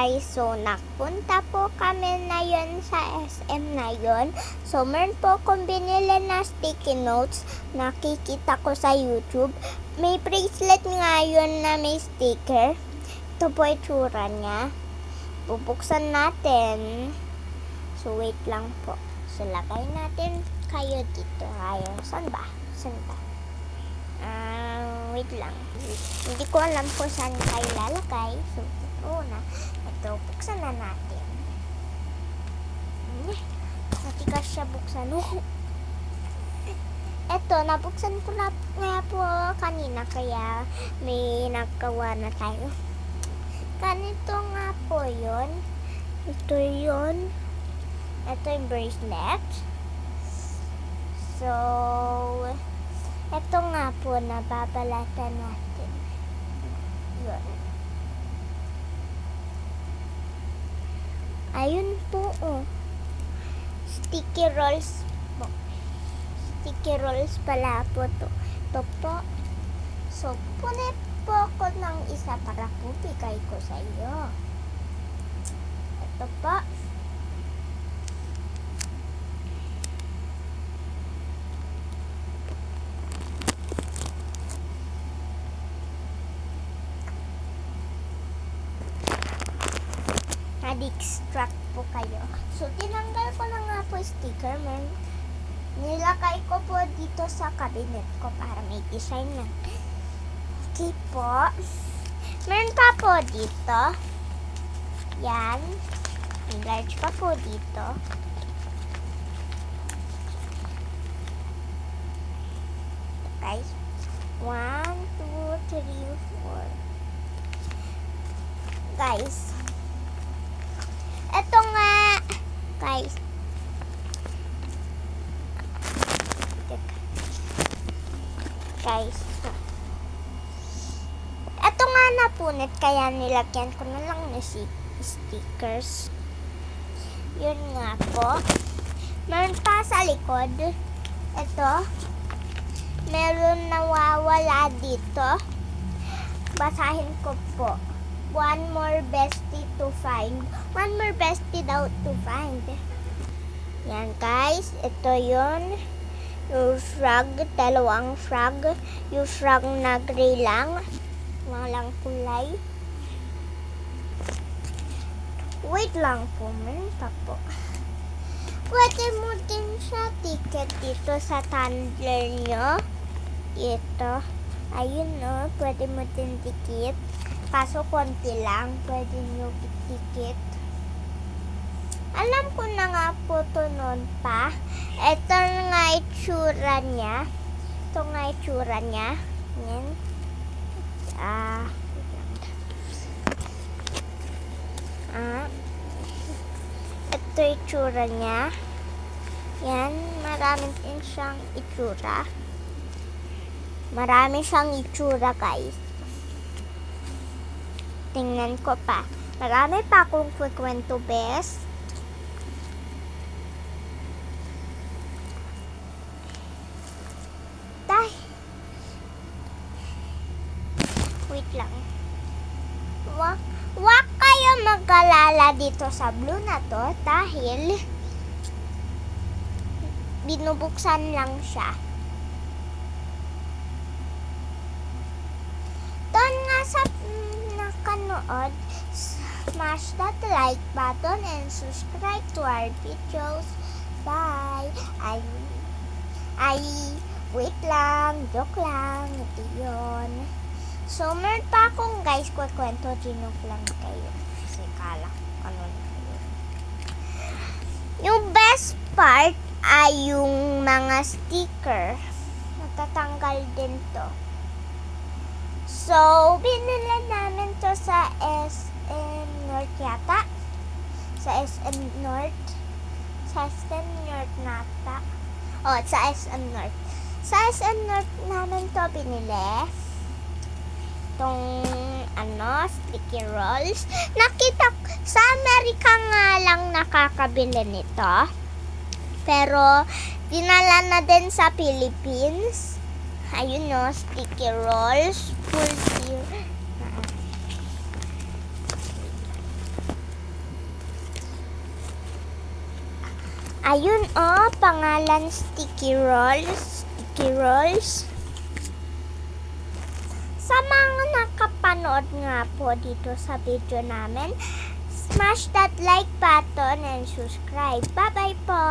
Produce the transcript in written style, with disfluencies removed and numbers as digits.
guys, so nagpunta po kami na yun sa SM na yun. So meron po akong binili na sticky notes, nakikita ko sa YouTube. May bracelet nga yun na may sticker. Ito po itsura niya. Bubuksan natin. So wait lang po. So lagay natin kayo dito. Ayun, saan ba? Wait lang. Hindi ko alam kung saan kayo lalagay. So, ito, buksan na natin. Matigas siya buksan. Ito, nabuksan ko na nga po kanina, kaya may nagawa na tayo. Ganito nga po yun. Ito yun. Ito yung bracelet. So, ito nga po, nababalatan natin. Yun. Ayun po, oh. Sticky rolls po. Sticky rolls pala po to. Ito po. So, pupunit po ako ng isa para po bigay ko sa iyo. Ito po. Extract po kayo. So, tinanggal ko na nga po sticker, man. Nilagay ko po dito sa cabinet ko para may design na. Okay po. Meron pa po dito. Yan. Enlarge pa po dito. Guys. 1, 2, 3, 4. Guys. Ito nga, guys. Ito nga napunit, kaya nilagyan ko na lang na stickers. Yun nga po. Meron pa sa likod. Ito. Meron nawawala dito. Basahin ko po. One more bestie to find. One more bestie daw to find. Yan guys, ito yun. Yung frog, dalawang frog. Yung frog na gray lang. Walang kulay. Wait lang po, meron pa po. Pwede mo din siya ticket dito sa tumbler nyo. Ito. Ayun no, pwede mo din ticket. Kaso konti lang, pwede nyo tikit. Alam ko na nga po to noon pa. Ito nga itsura niya. Ito nga itsura niya. Yan. Ito itsura niya. Yan, marami din siyang itsura. Marami siyang itsura, guys. Tingnan ko pa. Marami pa akong kwento best. Wait lang. Wag kayo mag-alala dito sa blue na to dahil binubuksan lang siya. Doon nga sa nakanood, smash that like button and subscribe to our videos. Bye! Wait lang, joke lang, ito yun. So, meron pa akong guys, kwento, joke lang kayo. Kasi kala, ano na yun. Yung best part ay yung mga sticker. Natatanggal din to. So, binili namin to sa SM North yata. Sa SM North. Sa SM North nata. Oh, sa SM North. Sa SM North namin to binili. Itong, sticky rolls. Nakita sa Amerika nga lang nakakabili nito. Pero, dinala na din sa Philippines. Ayun no, sticky rolls. Full Ayun oh, pangalan Sticky Rolls. Sticky Rolls. Sa mga nakapanood nga po dito sa video namin, smash that like button and subscribe. Bye-bye po!